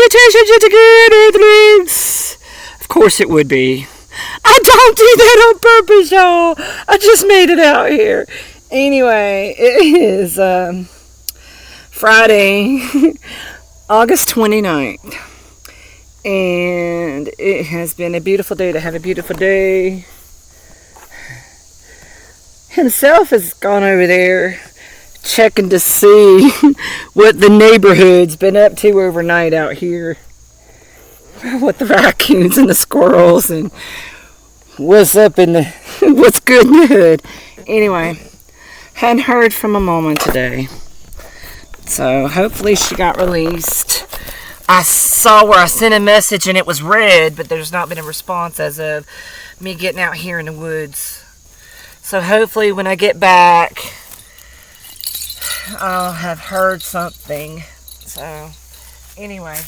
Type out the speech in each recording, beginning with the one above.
salutations yet again, Earthlings! Of course it would be. I don't do that on purpose, y'all. I just made it out here. Anyway, it is Friday, August 29th. And it has been a beautiful day to have a beautiful day. Himself has gone over there checking to see what the neighborhood's been up to overnight out here. What the raccoons and the squirrels and what's up in the what's good in the hood. Anyway, hadn't heard from a mama today, so hopefully she got released. I saw where I sent a message and it was read, but there's not been a response as of me getting out here in the woods. So hopefully when I get back, I'll have heard something. So anyway,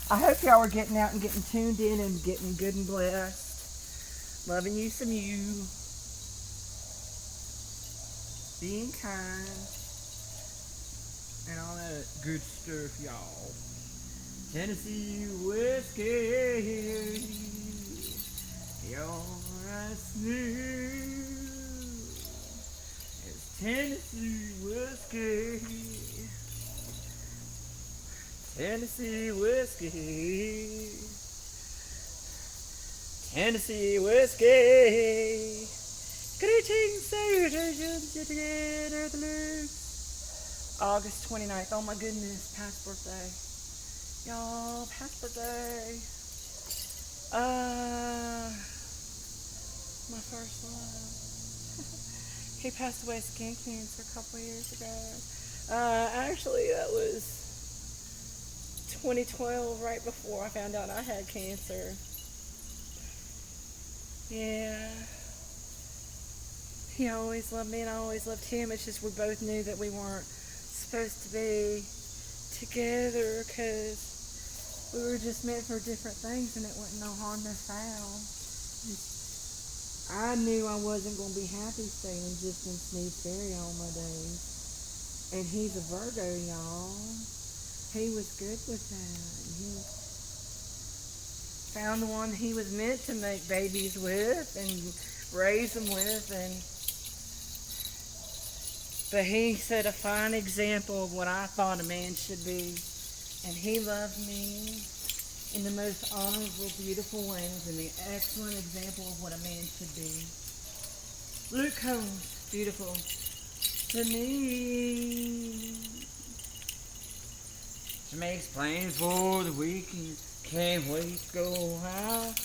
I hope y'all are getting out and getting tuned in and getting good and blessed. Loving you some you. Being kind. And all that good stuff, y'all. Tennessee whiskey. You're as smooth as Tennessee whiskey. Tennessee whiskey. Tennessee whiskey. Greetings, salutations, yet again, Earthlings. August 29th. Oh my goodness, past birthday. Y'all, past birthday. My first love. He passed away of skin cancer a couple of years ago. Actually, that was 2012, right before I found out I had cancer. Yeah. He always loved me and I always loved him. It's just we both knew that we weren't supposed to be together because we were just meant for different things and it wasn't no harm, no foul. I knew I wasn't going to be happy staying just in Sneed Ferry all my days. And he's a Virgo, y'all. He was good with that. He found the one he was meant to make babies with and raise them with. But he set a fine example of what I thought a man should be. And he loved me in the most honorable, beautiful ways and the excellent example of what a man should be. Luke Holmes, beautiful to me. She makes plans for the weekend, can't wait to go out.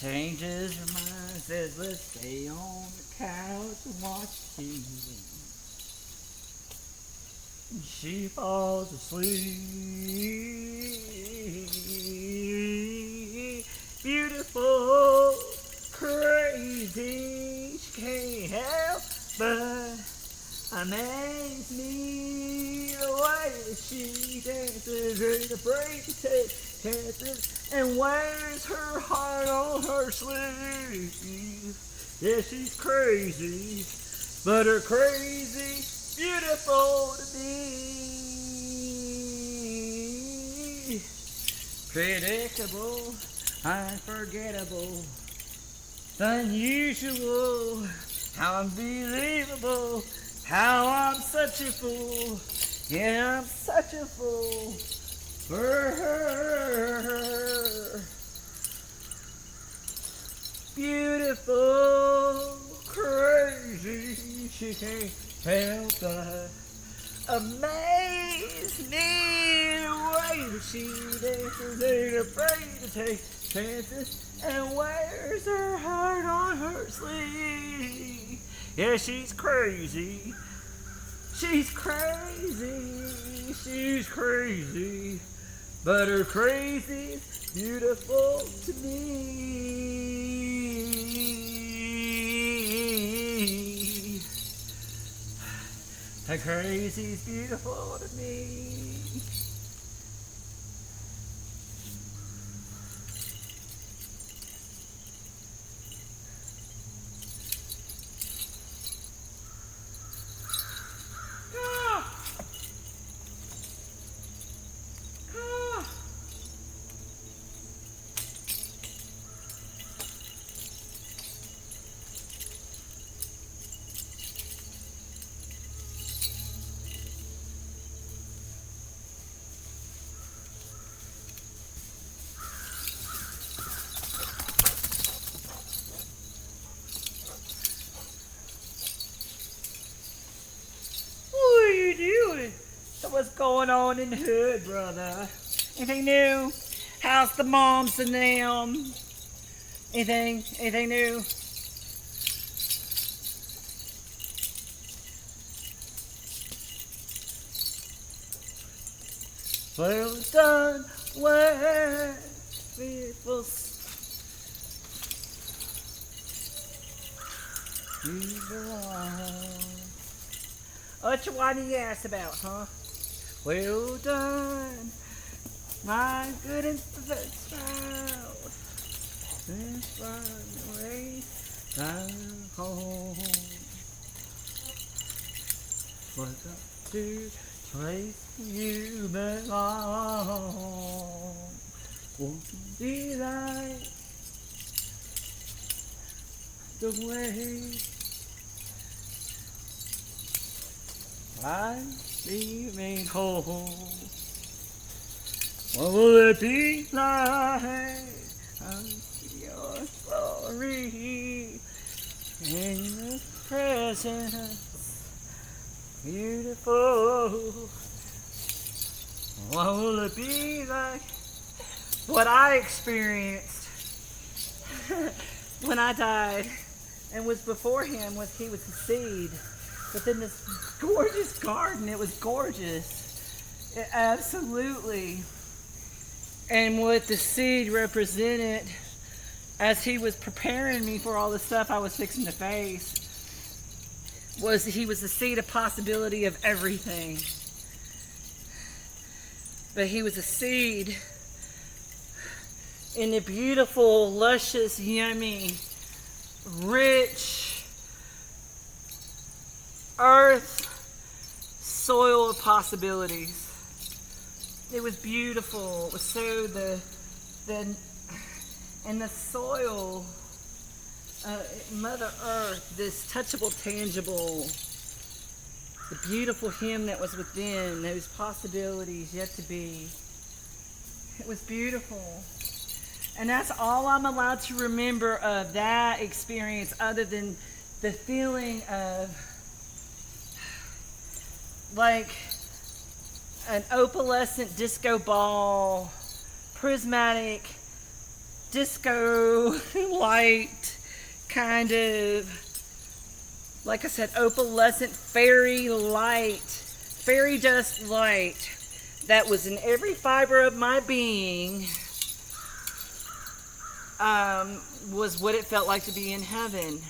Changes her mind, says let's stay on the couch and watch TV. She falls asleep. Beautiful, crazy, she can't help but amaze me the way that she dances, ain't afraid to take chances, and wears her heart on her sleeve. Yeah, she's crazy, but her crazy beautiful to be. Predictable, unforgettable, unusual, how unbelievable, how I'm such a fool. Yeah, I'm such a fool for her. Beautiful, crazy, she can't help but amaze me the way that she dances, ain't afraid to take chances, and wears her heart on her sleeve. Yeah, she's crazy. She's crazy. She's crazy. But her crazy's beautiful to me. Her crazy's beautiful to me. going on in the hood, brother? Anything new? How's the moms and them? Anything new? Well done, where people you belong. What you whining your ass about, huh? Well done, my good and perfect child. This one race I'm home. Welcome to place you belong. Won't be like the way I be made whole. What will it be like? I'm your glory in your presence. Beautiful. What will it be like? What I experienced when I died and was before him was he was the seed. But then this gorgeous garden, it was gorgeous. It absolutely. And what the seed represented as he was preparing me for all the stuff I was fixing to face was he was the seed of possibility of everything. But he was a seed in the beautiful, luscious, yummy, rich earth, soil of possibilities. It was beautiful. It was so and the soil, Mother Earth, this touchable, tangible, the beautiful him that was within, those possibilities yet to be. It was beautiful. And that's all I'm allowed to remember of that experience, other than the feeling of like an opalescent disco ball, prismatic disco light, kind of, like I said, opalescent fairy light, fairy dust light that was in every fiber of my being, was what it felt like to be in heaven.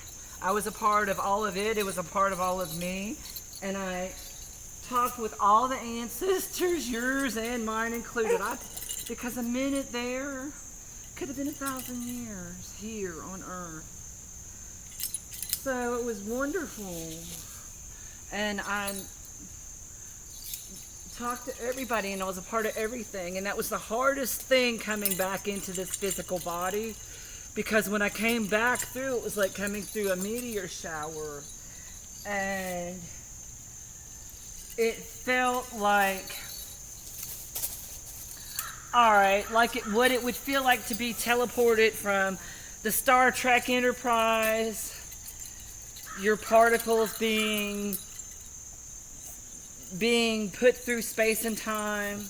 I was a part of all of it. It was a part of all of me. And I talked with all the ancestors, yours and mine included. Because a minute there could have been 1,000 years here on Earth. So it was wonderful. And I talked to everybody, and I was a part of everything. And that was the hardest thing, coming back into this physical body. Because when I came back through, it was like coming through a meteor shower. And it felt like, alright, like what it would feel like to be teleported from the Star Trek Enterprise, your particles being put through space and time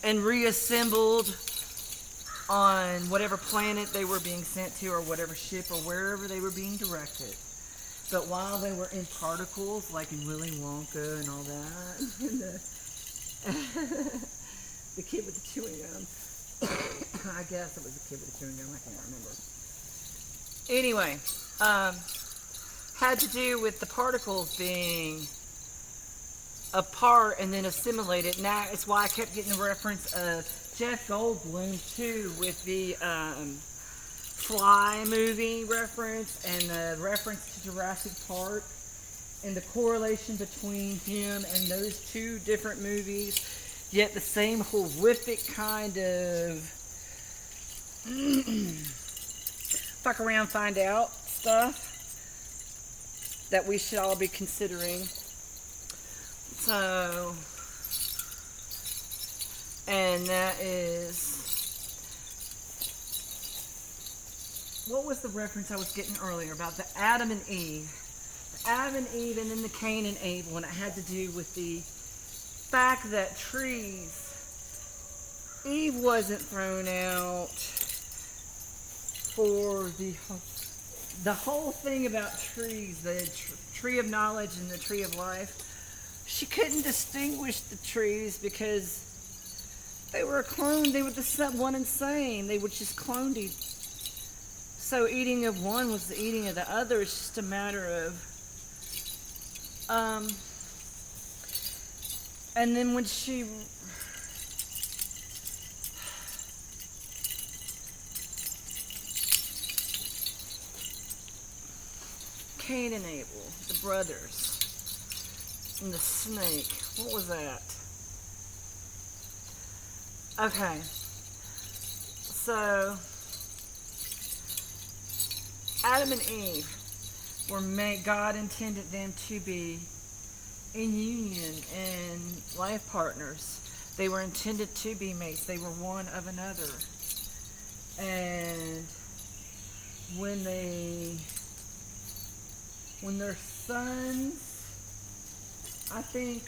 and reassembled on whatever planet they were being sent to, or whatever ship, or wherever they were being directed. But while they were in particles, like in Willy Wonka and all that, and the kid with the chewing gum, I guess it was the kid with the chewing gum, I can't remember. Anyway, had to do with the particles being apart and then assimilated. Now it's why I kept getting the reference of Jeff Goldblum too, with the Fly movie reference, and the reference to Jurassic Park, and the correlation between him and those two different movies, yet the same horrific kind of fuck around, find out stuff that we should all be considering. So, and that is, what was the reference I was getting earlier about the Adam and Eve? The Adam and Eve, and then the Cain and Abel, and it had to do with the fact that trees, Eve wasn't thrown out for the whole thing about trees, the tree of knowledge and the tree of life. She couldn't distinguish the trees because they were a clone. They were the one and same. They were just cloned. So eating of one was the eating of the other. It's just a matter of and then when she Cain and Abel, the brothers, and the snake. What was that? Okay. So Adam and Eve were made, God intended them to be in union and life partners. They were intended to be mates. They were one of another. And when their sons, I think,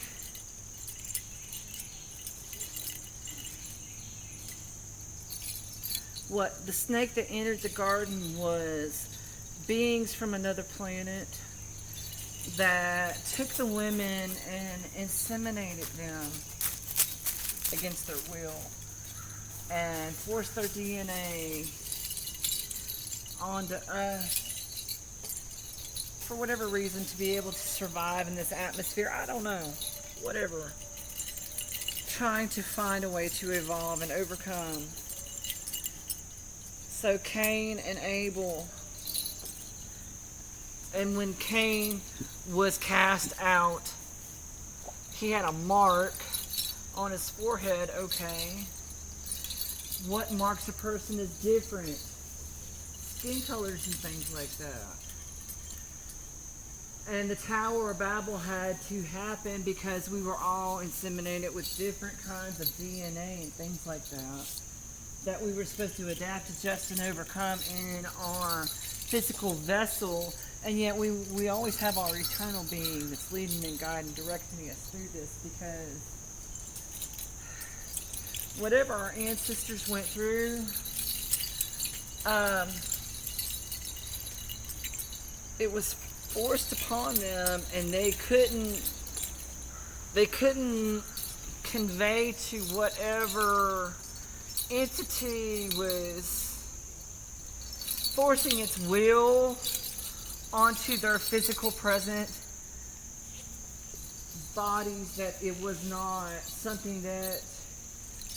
the snake that entered the garden was beings from another planet that took the women and inseminated them against their will and forced their DNA onto us for whatever reason, to be able to survive in this atmosphere. I don't know. Whatever. Trying to find a way to evolve and overcome. So Cain and Abel. And when Cain was cast out, he had a mark on his forehead. Okay. What marks a person is different. Skin colors and things like that. And the Tower of Babel had to happen because we were all inseminated with different kinds of DNA and things like that we were supposed to adapt, adjust, and overcome in our physical vessel. And yet we always have our eternal being that's leading and guiding, directing us through this, because whatever our ancestors went through, it was forced upon them, and they couldn't convey to whatever entity was forcing its will onto their physical present bodies, that it was not something that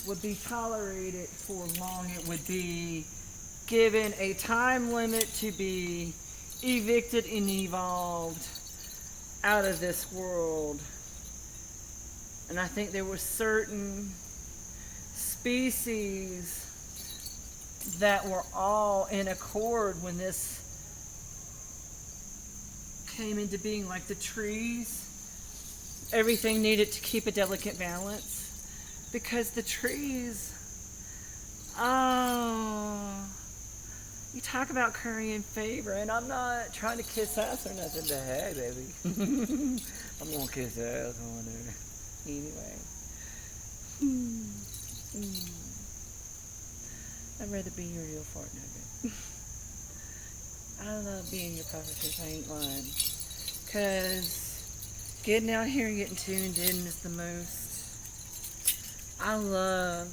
would be tolerated for long. It would be given a time limit to be evicted and evolved out of this world. And I think there were certain species that were all in accord when this came into being, like the trees. Everything needed to keep a delicate balance, because the trees, you talk about currying favor, and I'm not trying to kiss ass or nothing, but hey, baby, I'm gonna kiss ass on there. Anyway, I'd rather be your real fart nugget. I love being your pufferfish, I ain't lying. Because getting out here and getting tuned in is the most. I love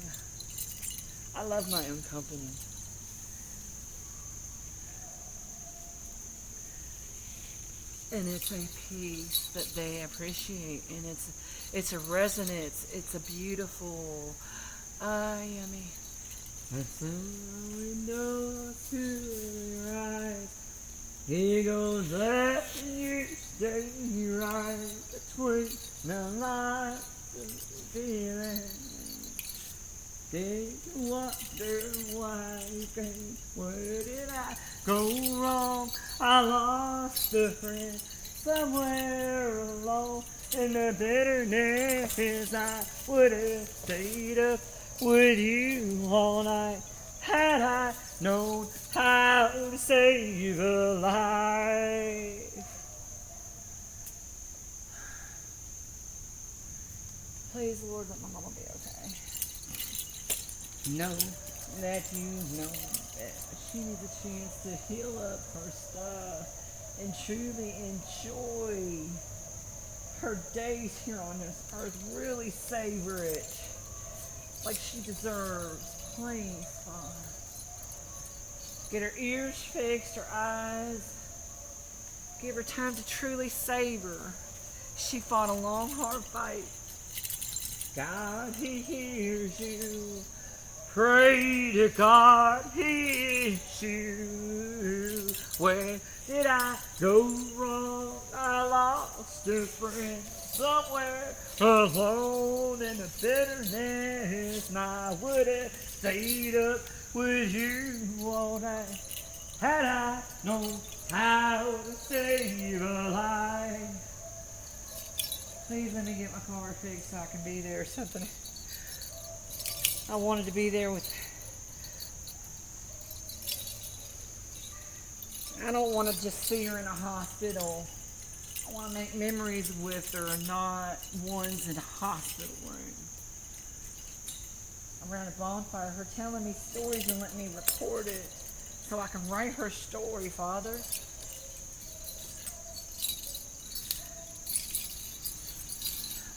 my own company. And it's a piece that they appreciate, and it's a resonance, it's a beautiful, yummy. That's the window to the right. Here goes that you stay right between the lights and the feeling. Did you wonder why you came? Where did I go wrong? I lost a friend somewhere alone. And the bitterness is I would have stayed up with you all night, had I known how to save a life. Play Know that you know that she needs a chance to heal up her stuff and truly enjoy her days here on this earth. Really savor it like she deserves. Please, Father. Get her ears fixed, her eyes. Give her time to truly savor. She fought a long, hard fight. God, He hears you. Pray to God, He hears you. Where did I go wrong? I lost a friend somewhere alone in the bitterness. And I would have stayed up with you all night had I known how to save a life. Please let me get my car fixed so I can be there or something. I wanted to be there with... I don't want to just see her in a hospital. I want to make memories with her and not ones in a hospital room. Around a bonfire, her telling me stories and letting me record it so I can write her story, Father.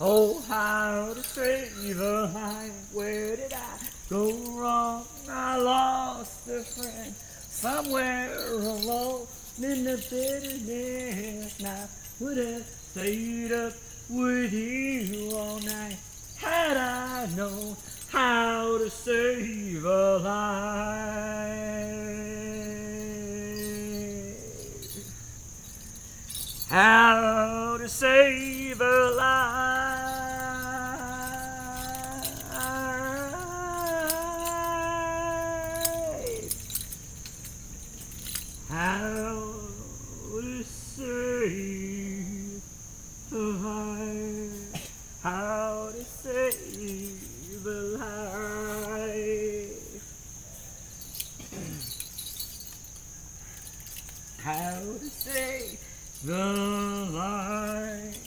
Oh, how to save a life. Where did I go wrong? I lost a friend somewhere alone in the bitterness. And I would have stayed up with you all night had I known how to save a life. How to save a life. How to save a life. How to save a life. How to save the light.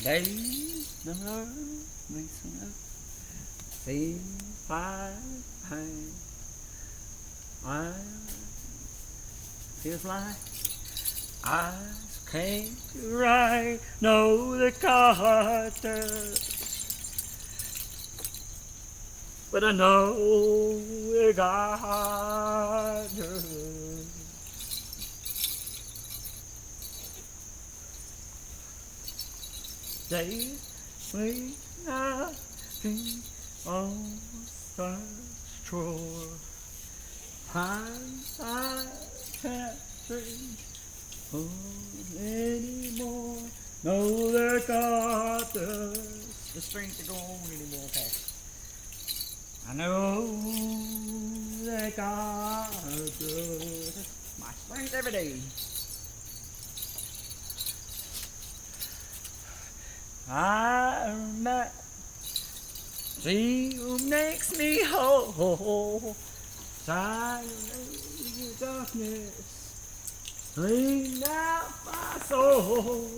Days number mixing up. See pain. I feels like I can't write, know the characters, but I know the God does. Days when I've been on such chore, times I can't dream anymore. No, the God does the strength to go on anymore. Okay. I know that God does my strength every day. I'm not see who makes me whole. Shine in the darkness. Clean out my soul,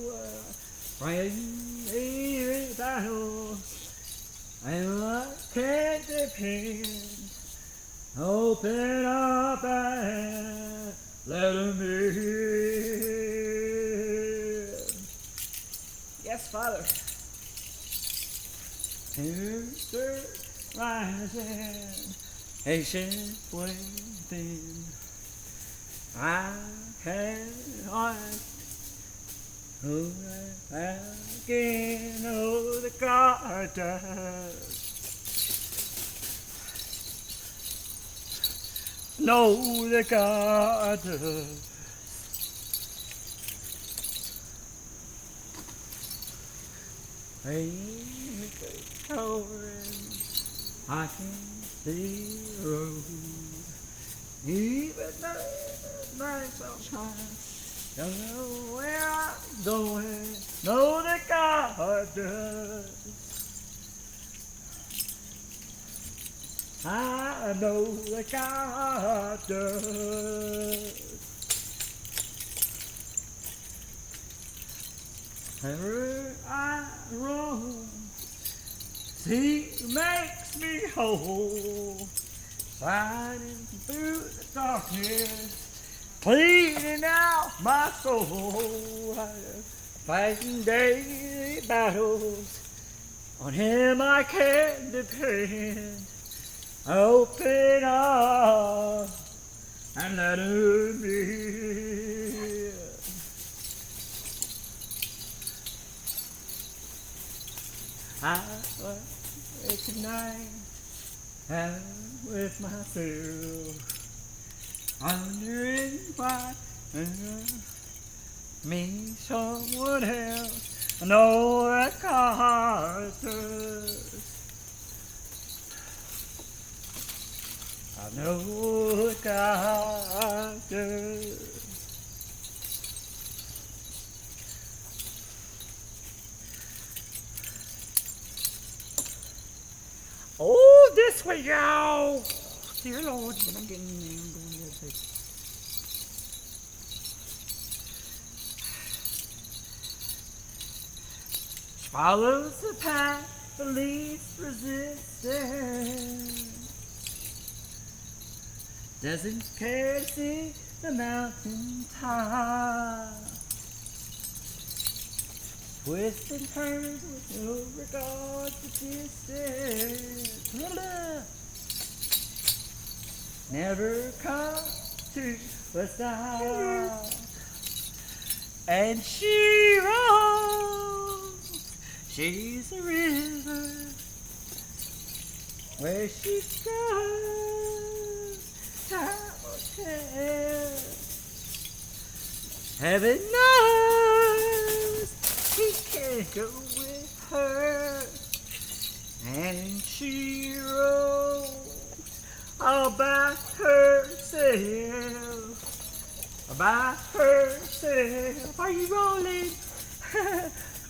rain in battles, and I can't depend. Open up and let him in. Yes, Father. Answer rising, patient waiting. I cannot again, oh, the God does. No, the God does. I can see the road, even though the nights are shine. Don't know where I'm going, know that God does. I know that God does. Wherever I roam, He makes me whole. Sliding through the darkness, cleaning out my soul. Fighting daily battles, on Him I can depend. Open up and let Him in. I wake tonight and with myself, wondering why me someone else. I know that God does. I know that God does. Oh, this way, y'all. Dear Lord, but I'm getting in there. I'm going the other side. She follows the path the least resistance. Doesn't care to see the mountain top. Twists and turns with no regard to distance. Never come to a stop. And she rolls. She's a river. Where she goes, time will tell. Heaven knows he can't go with her. And she rolls all by herself. By herself. Are you rolling?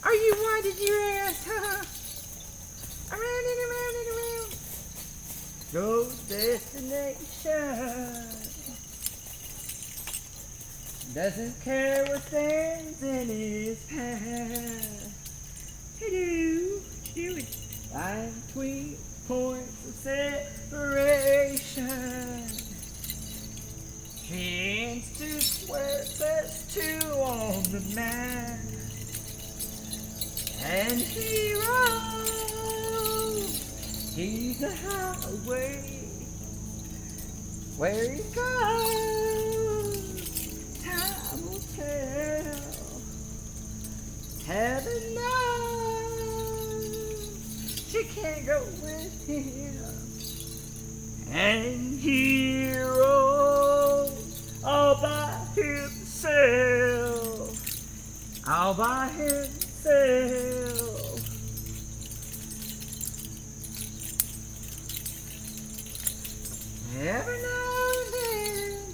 Are you winding your ass? Around and around and around. No destination. Doesn't care what stands in his path. Do it. Line between points of separation. She ends to where it says 2 on the map. And he rolls. He's a highway. Where he goes, time will tell. Heaven knows she can't go with him. And he rolls all by himself. All by himself. Every now and then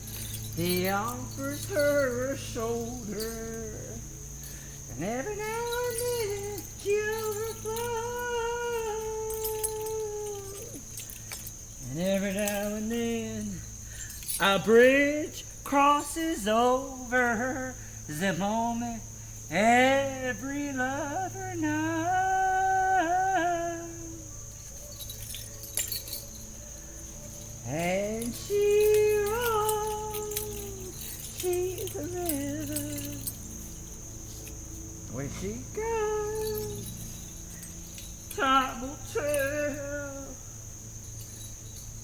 he offers her a shoulder. And every now and then she overflows. And every now and then a bridge crosses over the moment every lover knows. And she rolls, she's a river. Where she goes, time will tell.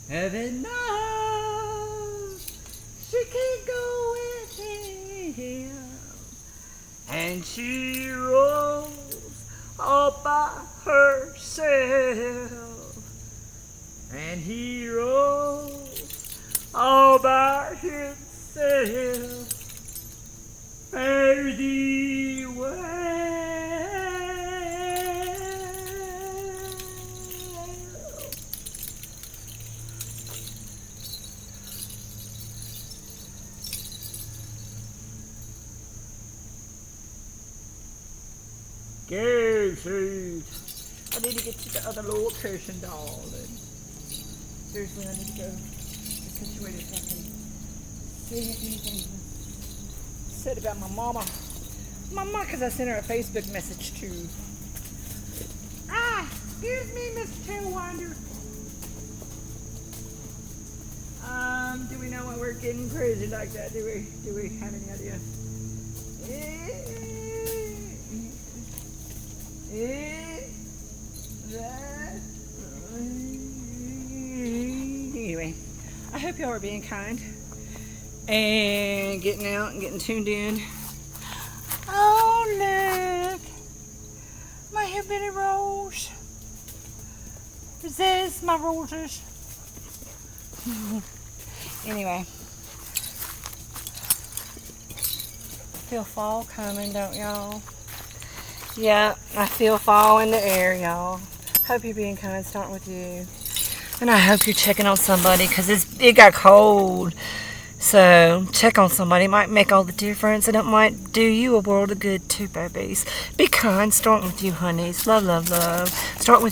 Heaven knows she can't go with him. And she rolls all by herself. And he rolls all by himself. Fare thee well. Go, shoot. I need to get to the other location, darling. Seriously, I need to go get situated so I can see if anything said about my mama. Mama, because I sent her a Facebook message too. Excuse me, Miss Tailwinder. Do we know why we're getting crazy like that? Do we have any idea? Anyway, I hope y'all are being kind and getting out and getting tuned in. Oh, look. My hillbilly rose. This my roses. Anyway. Feel fall coming, don't y'all? Yeah, I feel fall in the air, y'all. Hope you're being kind, starting with you. And I hope you're checking on somebody because it got cold. So check on somebody. It might make all the difference, and it might do you a world of good too, babies. Be kind, starting with you, honeys. Love, love, love. Start with you.